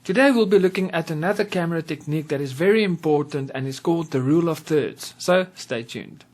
Today we'll be looking at another camera technique that is very important and is called the rule of thirds. So stay tuned.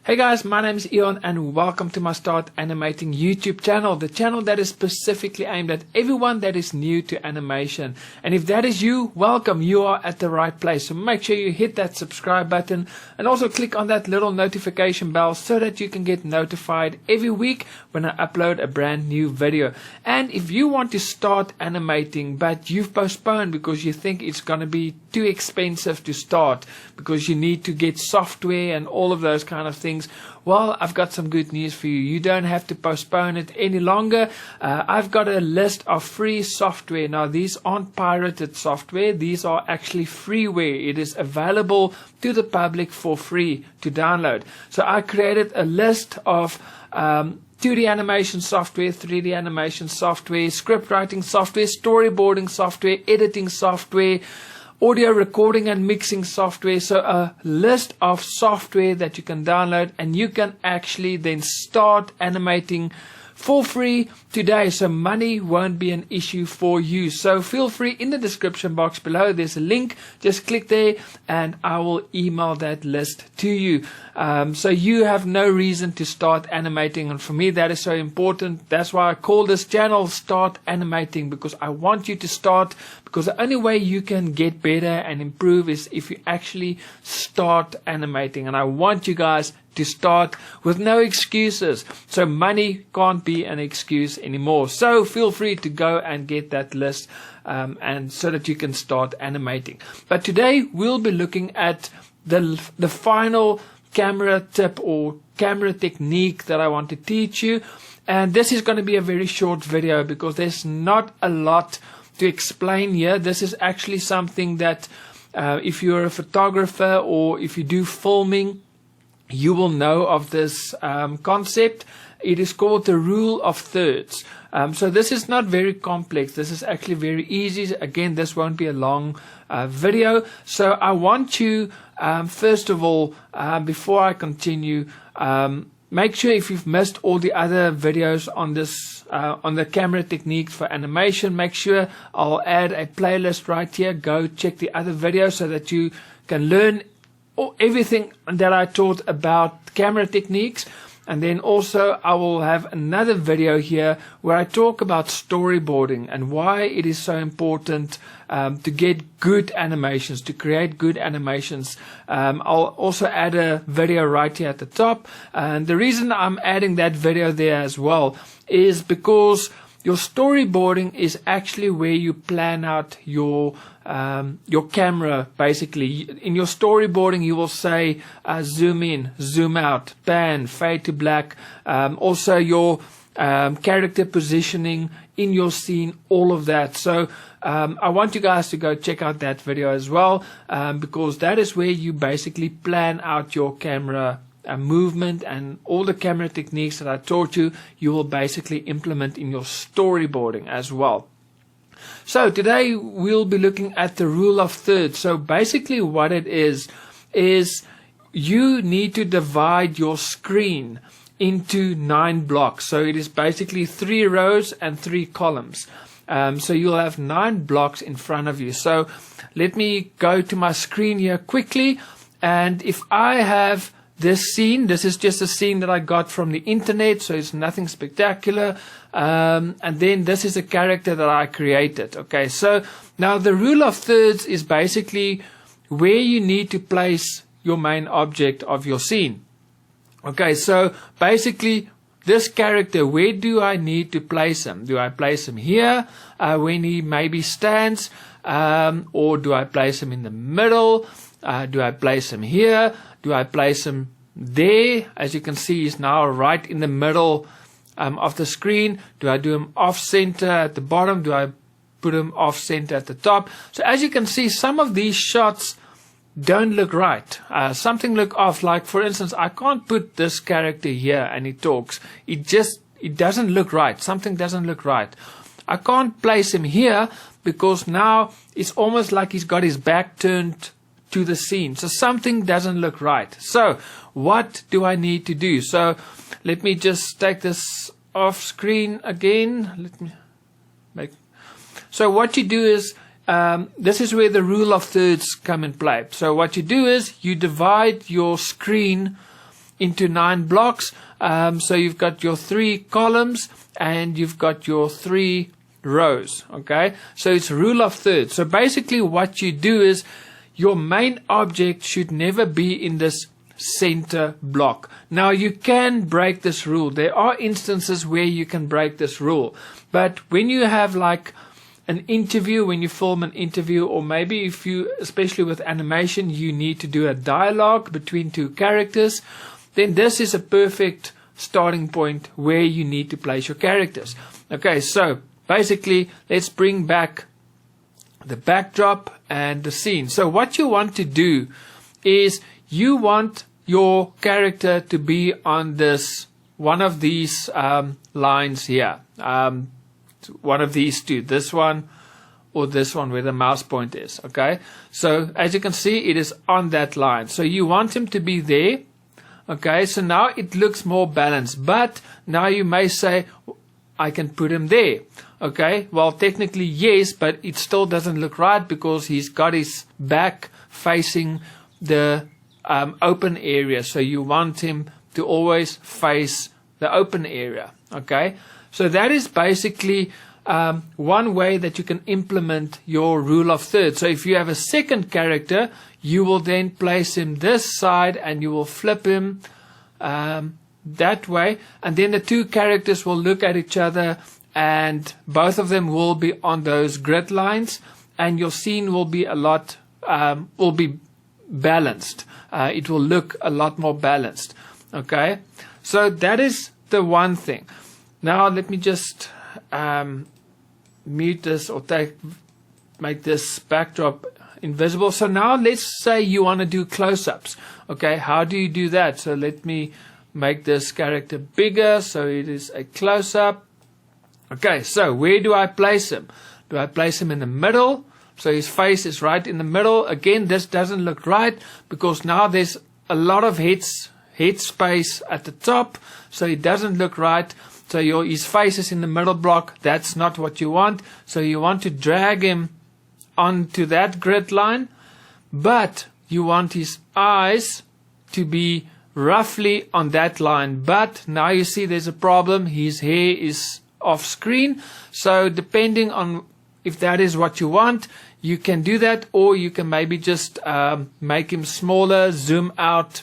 Hey guys, my name is Eon and welcome to my Start Animating YouTube channel, the channel that is specifically aimed at everyone that is new to animation. And if that is you, welcome, you are at the right place. So make sure you hit that subscribe button and also click on that little notification bell so that you can get notified every week when I upload a brand new video. And if you want to start animating but you've postponed because you think it's going to be too expensive to start because you need to get software and all of those kind of things, well, I've got some good news for you. You don't have to postpone it any longer. I've got a list of free software. Now, these aren't pirated software. These are actually freeware. It is available to the public for free to download. So I created a list of 2D animation software, 3D animation software, script writing software, storyboarding software, editing software, audio recording and mixing software. So a list of software that you can download and you can actually then start animating for free today, so money won't be an issue for you. So feel free, in the description box below there's a link, just click there and I will email that list to you. So you have no reason to start animating, and for me that is so important. That's why I call this channel Start Animating, because I want you to start, because the only way you can get better and improve is if you actually start animating. And I want you guys to start with no excuses. So money can't be an excuse anymore. So feel free to go and get that list and so that you can start animating. But today we'll be looking at the final camera tip or camera technique that I want to teach you. And this is going to be a very short video because there's not a lot to explain here. This is actually something that if you're a photographer or if you do filming, you will know of this concept. It is called the rule of thirds. So this is not very complex. This is actually very easy. Again, this won't be a long video. So I want you, first of all, before I continue, make sure if you've missed all the other videos on this, on the camera techniques for animation, make sure I'll add a playlist right here. Go check the other videos so that you can learn everything that I taught about camera techniques. And then also I will have another video here where I talk about storyboarding and why it is so important to get good animations, to create good animations. I'll also add a video right here at the top. And the reason I'm adding that video there as well is because your storyboarding is actually where you plan out your camera. Basically, in your storyboarding, you will say zoom in, zoom out, pan, fade to black. Also, your character positioning in your scene, all of that. So I want you guys to go check out that video as well, because that is where you basically plan out your camera movement, and all the camera techniques that I taught you, you will basically implement in your storyboarding as well. So today we'll be looking at the rule of thirds. So basically what it is you need to divide your screen into 9 blocks. So it is basically 3 rows and 3 columns. So you'll have 9 blocks in front of you. So let me go to my screen here quickly, and if I have this scene, this is just a scene that I got from the internet, so it's nothing spectacular. And then this is a character that I created. Okay, so now the rule of thirds is basically where you need to place your main object of your scene. Okay, so basically this character, where do I need to place him? Do I place him here when he maybe stands? Or do I place him in the middle? Do I place him here? Do I place him there? As you can see, he's now right in the middle of the screen. Do I do him off center at the bottom? Do I put him off center at the top? So as you can see, some of these shots don't look right. Something look off. Like for instance, I can't put this character here and he talks. It doesn't look right. Something doesn't look right. I can't place him here because now it's almost like he's got his back turned to the scene. So something doesn't look right. So what do I need to do? So let me just take this off screen again. Let me make. So what you do is, this is where the rule of thirds come in play. So what you do is you divide your screen into 9 blocks. So you've got your 3 columns and you've got your 3 rows. Okay, so it's rule of thirds. So basically what you do is your main object should never be in this center block. Now you can break this rule. There are instances where you can break this rule, but when you have like an interview, when you film an interview, or maybe if you, especially with animation, you need to do a dialogue between 2 characters, then this is a perfect starting point where you need to place your characters. Okay, so basically let's bring back the backdrop and the scene. So what you want to do is you want your character to be on this one of these lines here, one of these 2, this one or this one where the mouse point is. Okay, so as you can see, it is on that line, so you want him to be there. Okay, so now it looks more balanced, but now you may say, I can put him there. Okay, well technically yes, but it still doesn't look right because he's got his back facing the open area. So you want him to always face the open area. Okay, so that is basically one way that you can implement your rule of thirds. So if you have a second character, you will then place him this side and you will flip him that way, and then the 2 characters will look at each other and both of them will be on those grid lines, and your scene will be will be balanced. It will look a lot more balanced. Okay, so that is the one thing. Now let me just mute this or make this backdrop invisible. So now let's say you want to do close-ups. Okay, how do you do that? So let me make this character bigger so it is a close-up. Okay, so where do I place him? Do I place him in the middle? So his face is right in the middle. Again, this doesn't look right because now there's a lot of head space at the top, so it doesn't look right. So his face is in the middle block. That's not what you want. So you want to drag him onto that grid line, but you want his eyes to be roughly on that line. But now you see there's a problem. His hair is off screen. So depending on if that is what you want, you can do that, or you can maybe just make him smaller, zoom out,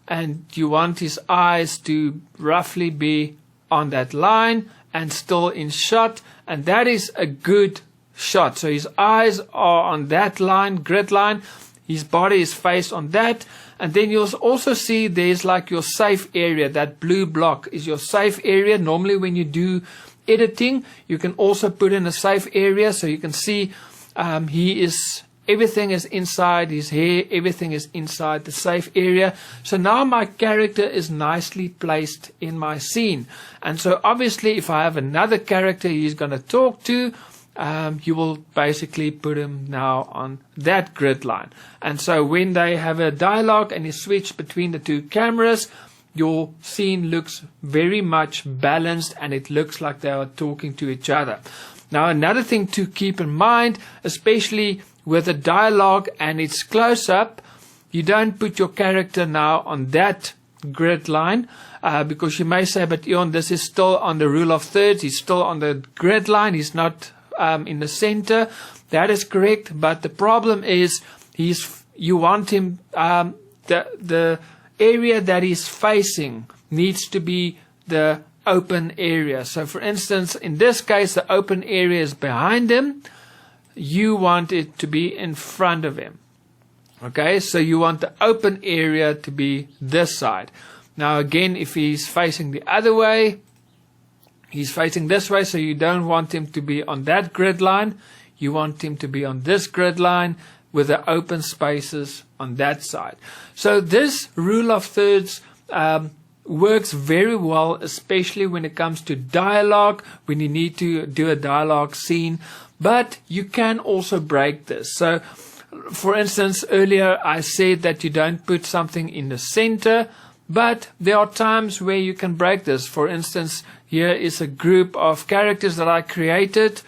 and you want his eyes to roughly be on that line and still in shot, and that is a good shot. So his eyes are on that line, grid line, his body is faced on that, and then you'll also see there's like your safe area. That blue block is your safe area. Normally when you do editing, you can also put in a safe area, so you can see everything is inside his hair, everything is inside the safe area. So now my character is nicely placed in my scene. And so obviously if I have another character he's going to talk to, you will basically put him now on that grid line. And so when they have a dialogue and you switch between the 2 cameras, your scene looks very much balanced and it looks like they are talking to each other. Now another thing to keep in mind, especially with a dialogue and it's close up, you don't put your character now on that grid line, because you may say, but Ion, this is still on the rule of thirds, he's still on the grid line, he's not in the center. That is correct, but the problem is you want him, the area that he's facing needs to be the open area. So for instance, in this case, the open area is behind him. You want it to be in front of him. Okay, so you want the open area to be this side. Now again, if he's facing the other way, he's facing this way, so you don't want him to be on that grid line. You want him to be on this grid line with the open spaces on that side. So this rule of thirds works very well, especially when it comes to dialogue, when you need to do a dialogue scene. But you can also break this. So for instance, earlier I said that you don't put something in the center, but there are times where you can break this. For instance, here is a group of characters that I created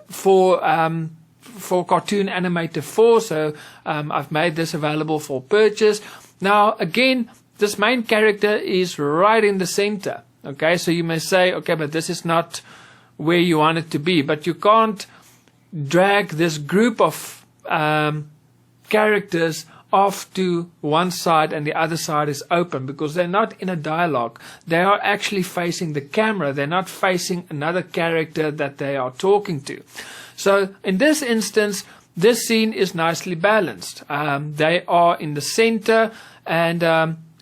for Cartoon Animator 4. So I've made this available for purchase. Now, again, this main character is right in the center. Okay, so you may say, okay, but this is not where you want it to be. But you can't drag this group of characters off to one side and the other side is open, because they're not in a dialogue. They are actually facing the camera. They're not facing another character that they are talking to. So in this instance, this scene is nicely balanced. They are in the center, and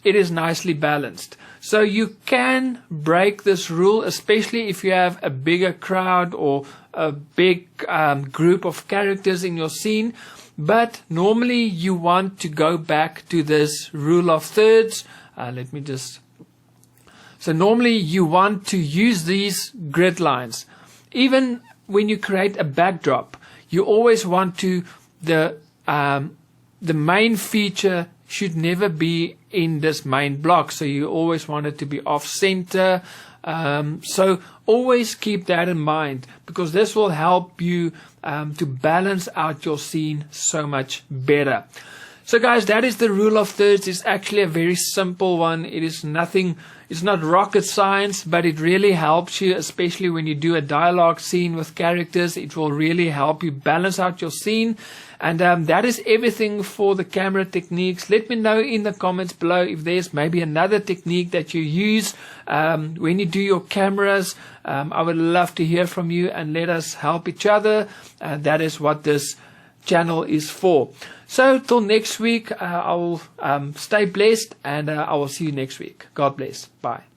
it is nicely balanced. So you can break this rule, especially if you have a bigger crowd or a big group of characters in your scene. But normally you want to go back to this rule of thirds. So normally you want to use these grid lines. Even when you create a backdrop, you always want to, the main feature should never be in this main block. So you always want it to be off center. So always keep that in mind, because this will help you to balance out your scene so much better. So guys, that is the rule of thirds. It's actually a very simple one. It is nothing, it's not rocket science, but it really helps you, especially when you do a dialogue scene with characters. It will really help you balance out your scene. And that is everything for the camera techniques. Let me know in the comments below if there's maybe another technique that you use when you do your cameras. I would love to hear from you, and let us help each other. That is what this channel is for. So till next week, I will stay blessed, and I will see you next week. God bless. Bye.